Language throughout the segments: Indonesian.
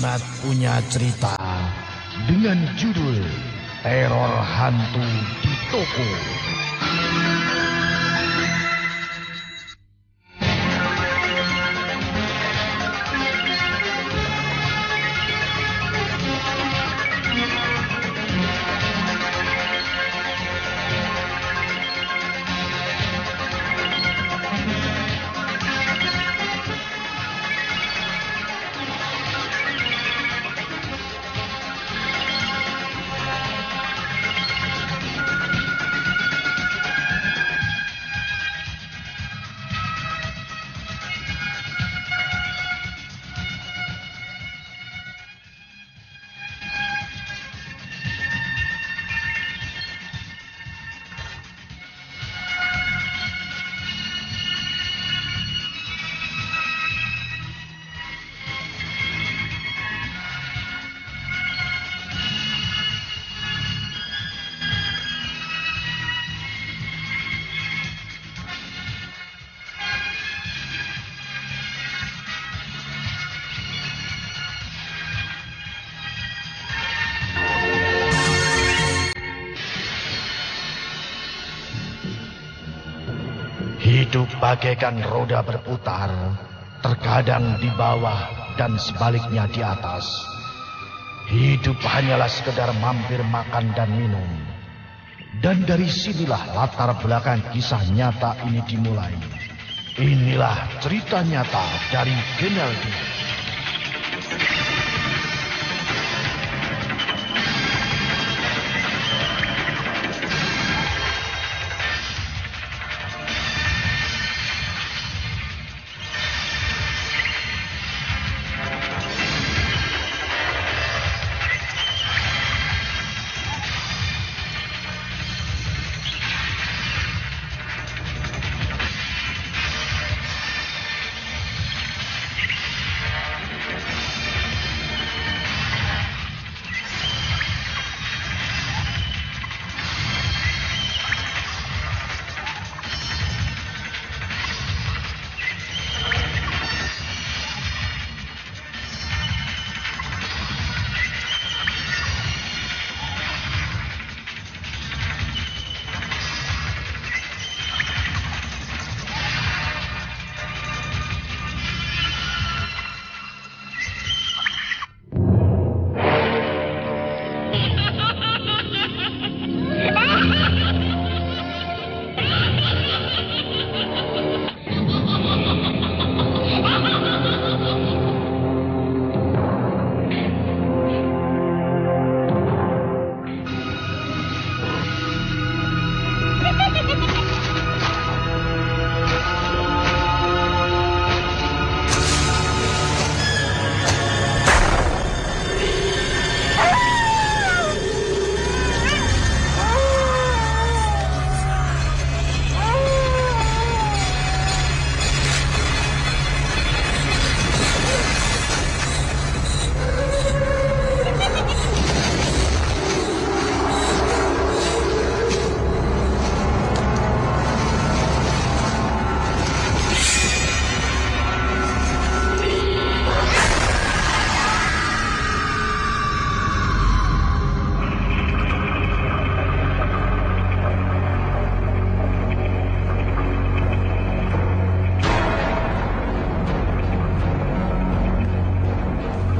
Jimat punya cerita dengan judul Teror Hantu di Toko. Hidup bagaikan roda berputar, terkadang di bawah dan sebaliknya di atas. Hidup hanyalah sekedar mampir makan dan minum. Dan dari sinilah latar belakang kisah nyata ini dimulai. Inilah cerita nyata dari Geneldi.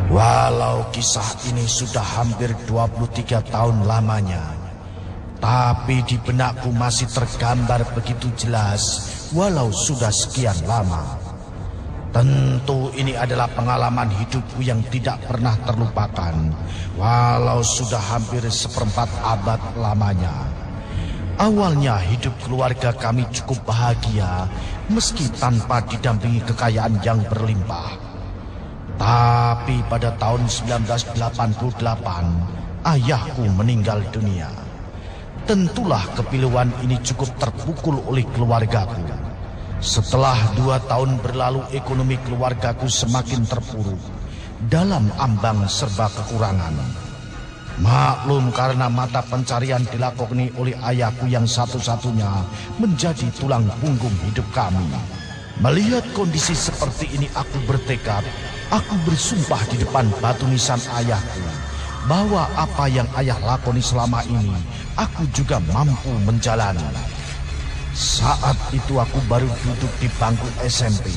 Walau kisah ini sudah hampir 23 tahun lamanya, tapi di benakku masih tergambar begitu jelas walau sudah sekian lama. Tentu ini adalah pengalaman hidupku yang tidak pernah terlupakan, walau sudah hampir seperempat abad lamanya. Awalnya hidup keluarga kami cukup bahagia meski tanpa didampingi kekayaan yang berlimpah. Tapi pada tahun 1988, ayahku meninggal dunia. Tentulah kepiluan ini cukup terpukul oleh keluargaku. Setelah 2 tahun berlalu, ekonomi keluargaku semakin terpuruk, dalam ambang serba kekurangan. Maklum karena mata pencarian dilakoni oleh ayahku yang satu-satunya menjadi tulang punggung hidup kami. Melihat kondisi seperti ini, aku bertekad Aku bersumpah di depan batu nisan ayahku bahwa apa yang ayah lakoni selama ini, aku juga mampu menjalani. Saat itu aku baru duduk di bangku SMP.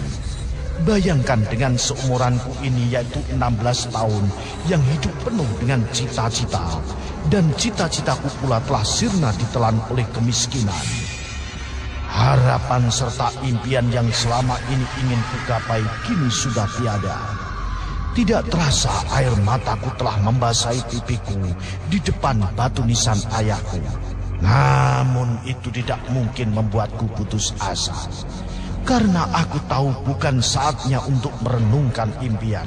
Bayangkan dengan seumuranku ini, yaitu 16 tahun, yang hidup penuh dengan cita-cita. Dan cita-citaku pula telah sirna ditelan oleh kemiskinan. Harapan serta impian yang selama ini ingin kugapai kini sudah tiada. Tidak terasa air mataku telah membasahi pipiku di depan batu nisan ayahku. Namun itu tidak mungkin membuatku putus asa. Karena aku tahu bukan saatnya untuk merenungkan impian.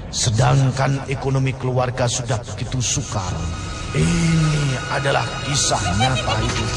Sedangkan ekonomi keluarga sudah begitu sukar. Ini adalah kisah nyata hidup.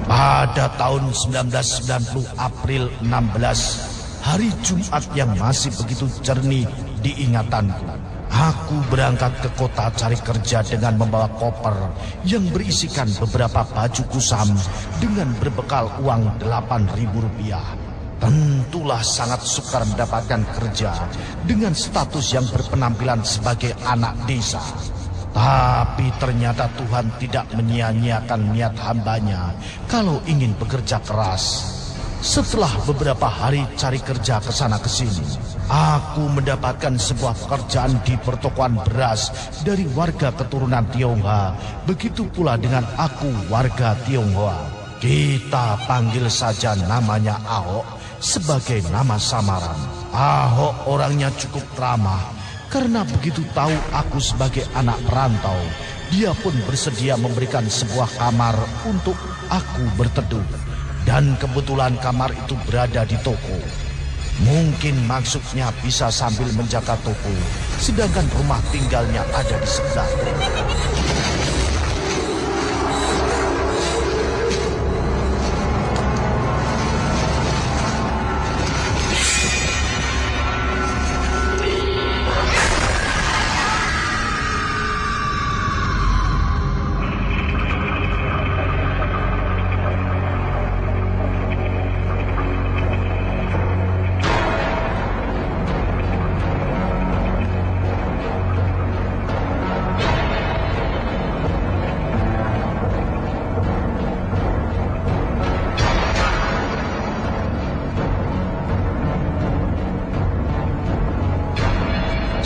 Pada tahun 1990 April 16, hari Jumat yang masih begitu jernih diingatanku. Aku berangkat ke kota cari kerja dengan membawa koper yang berisikan beberapa baju kusam dengan berbekal uang Rp8.000. Tentulah sangat sukar mendapatkan kerja dengan status yang berpenampilan sebagai anak desa. Tapi ternyata Tuhan tidak menyia-nyiakan niat hambanya kalau ingin bekerja keras. Setelah beberapa hari cari kerja ke sana ke sini, aku mendapatkan sebuah pekerjaan di pertokoan beras dari warga keturunan Tionghoa. Begitu pula dengan aku, warga Tionghoa. Kita panggil saja namanya Ahok sebagai nama samaran. Ahok orangnya cukup ramah. Karena begitu tahu aku sebagai anak perantau, dia pun bersedia memberikan sebuah kamar untuk aku berteduh. Dan kebetulan kamar itu berada di toko. Mungkin maksudnya bisa sambil menjaga toko, sedangkan rumah tinggalnya ada di sebelah toko.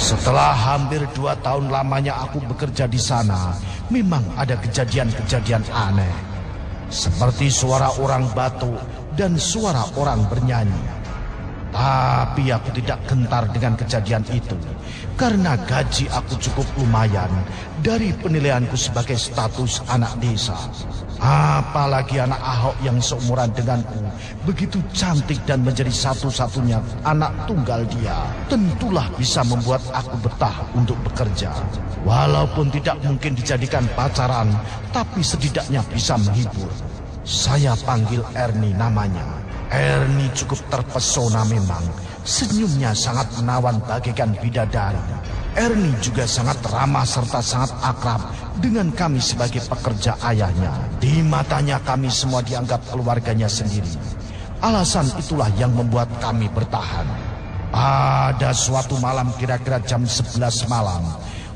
Setelah hampir 2 tahun lamanya aku bekerja di sana, memang ada kejadian-kejadian aneh. Seperti suara orang batuk dan suara orang bernyanyi. Tapi aku tidak gentar dengan kejadian itu, karena gaji aku cukup lumayan dari penilaianku sebagai status anak desa. Apalagi anak Ahok yang seumuran denganku begitu cantik dan menjadi satu-satunya anak tunggal dia. Tentulah bisa membuat aku betah untuk bekerja. Walaupun tidak mungkin dijadikan pacaran, tapi setidaknya bisa menghibur. Saya panggil Ernie namanya. Ernie cukup terpesona memang. Senyumnya sangat menawan bagaikan bidadari. Ernie juga sangat ramah serta sangat akrab dengan kami sebagai pekerja ayahnya. Di matanya kami semua dianggap keluarganya sendiri. Alasan itulah yang membuat kami bertahan. Pada suatu malam kira-kira jam 11 malam,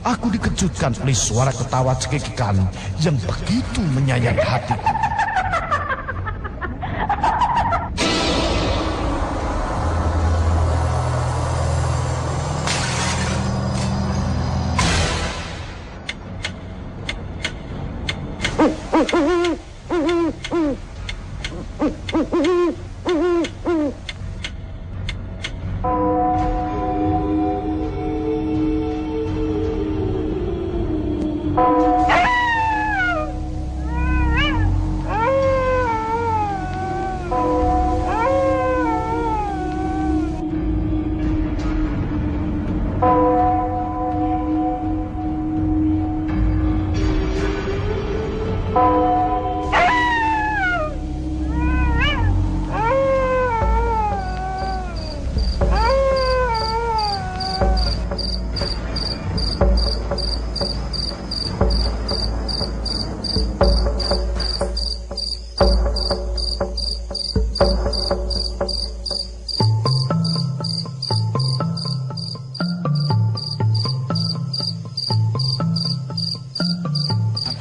aku dikejutkan oleh suara ketawa cekikikan yang begitu menyayat hatiku.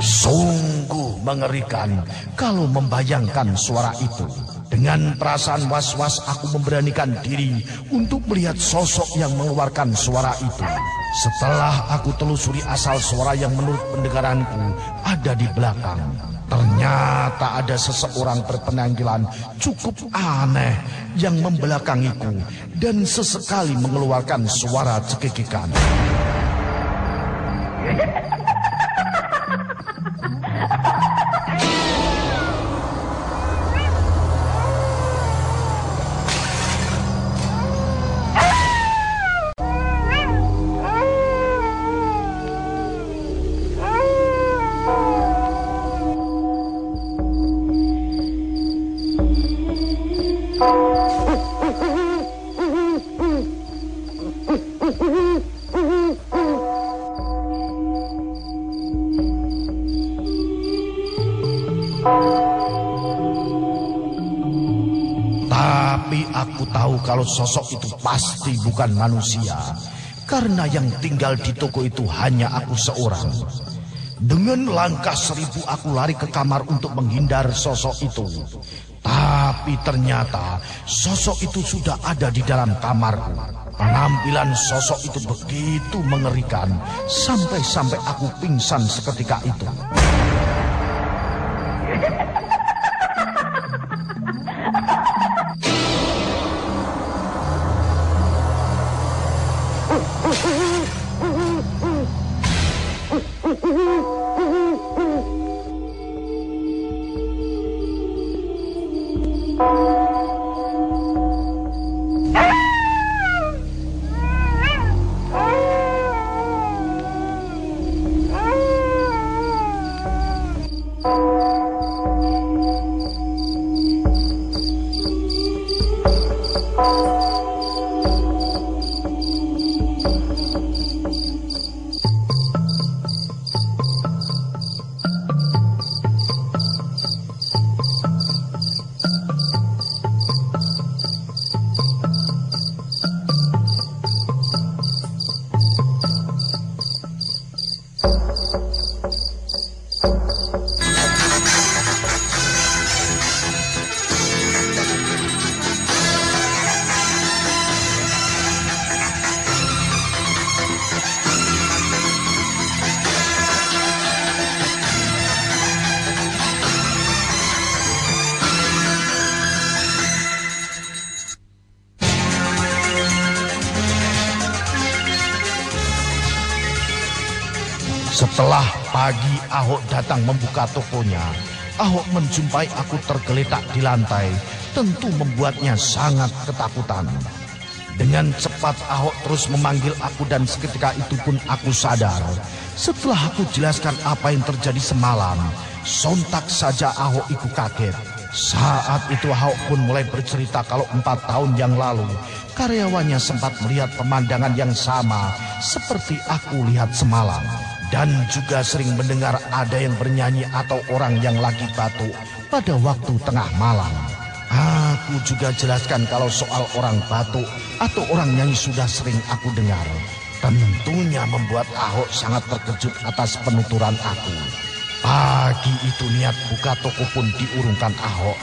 Sungguh mengerikan kalau membayangkan suara itu. Dengan perasaan was-was aku memberanikan diri untuk melihat sosok yang mengeluarkan suara itu. Setelah aku telusuri asal suara yang menurut pendengaranku ada di belakang, ternyata ada seseorang berpenampilan cukup aneh yang membelakangiku dan sesekali mengeluarkan suara cekikikan. Tapi aku tahu kalau sosok itu pasti bukan manusia, karena yang tinggal di toko itu hanya aku seorang. Dengan langkah 1000 aku lari ke kamar untuk menghindar sosok itu. Tapi ternyata sosok itu sudah ada di dalam kamarku. Penampilan sosok itu begitu mengerikan, sampai-sampai aku pingsan seketika itu. Setelah pagi Ahok datang membuka tokonya, Ahok menjumpai aku tergeletak di lantai, tentu membuatnya sangat ketakutan. Dengan cepat Ahok terus memanggil aku dan seketika itu pun aku sadar. Setelah aku jelaskan apa yang terjadi semalam, sontak saja Ahok itu kaget. Saat itu Ahok pun mulai bercerita kalau 4 tahun yang lalu karyawannya sempat melihat pemandangan yang sama seperti aku lihat semalam. Dan juga sering mendengar ada yang bernyanyi atau orang yang lagi batuk pada waktu tengah malam. Aku juga jelaskan kalau soal orang batuk atau orang nyanyi sudah sering aku dengar. Tentunya membuat Ahok sangat terkejut atas penuturan aku. Pagi itu niat buka toko pun diurungkan Ahok.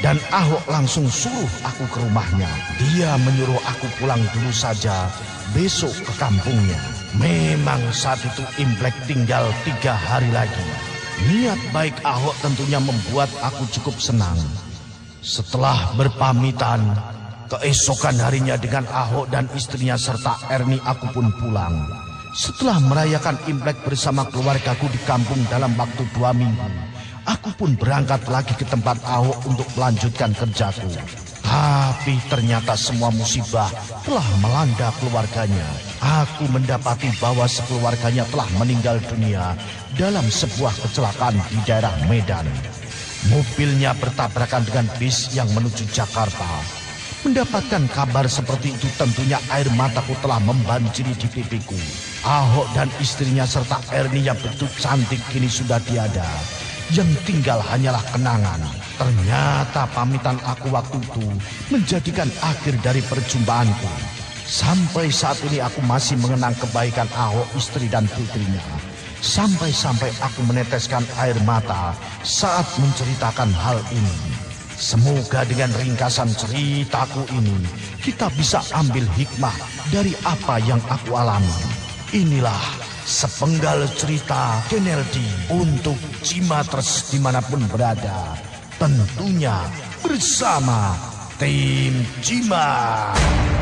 Dan Ahok langsung suruh aku ke rumahnya. Dia menyuruh aku pulang dulu saja, besok ke kampungnya. Memang saat itu Imlek tinggal 3 hari lagi. Niat baik Ahok tentunya membuat aku cukup senang. Setelah berpamitan, keesokan harinya dengan Ahok dan istrinya serta Erni aku pun pulang. Setelah merayakan Imlek bersama keluargaku di kampung dalam waktu 2 minggu, aku pun berangkat lagi ke tempat Ahok untuk melanjutkan kerjaku. Tapi ternyata semua musibah telah melanda keluarganya. Aku mendapati bahwa sekeluarganya telah meninggal dunia dalam sebuah kecelakaan di daerah Medan. Mobilnya bertabrakan dengan bis yang menuju Jakarta. Mendapatkan kabar seperti itu tentunya air mataku telah membanjiri di pipiku. Ahok dan istrinya serta Erni yang begitu cantik kini sudah tiada. Yang tinggal hanyalah kenangan. Ternyata pamitan aku waktu itu menjadikan akhir dari perjumpaanku. Sampai saat ini aku masih mengenang kebaikan Ahok, istri dan putrinya. Sampai-sampai aku meneteskan air mata saat menceritakan hal ini. Semoga dengan ringkasan ceritaku ini kita bisa ambil hikmah dari apa yang aku alami. Inilah sepenggal cerita Keneldi untuk Cimatres dimanapun berada. Tentunya bersama tim Cimat.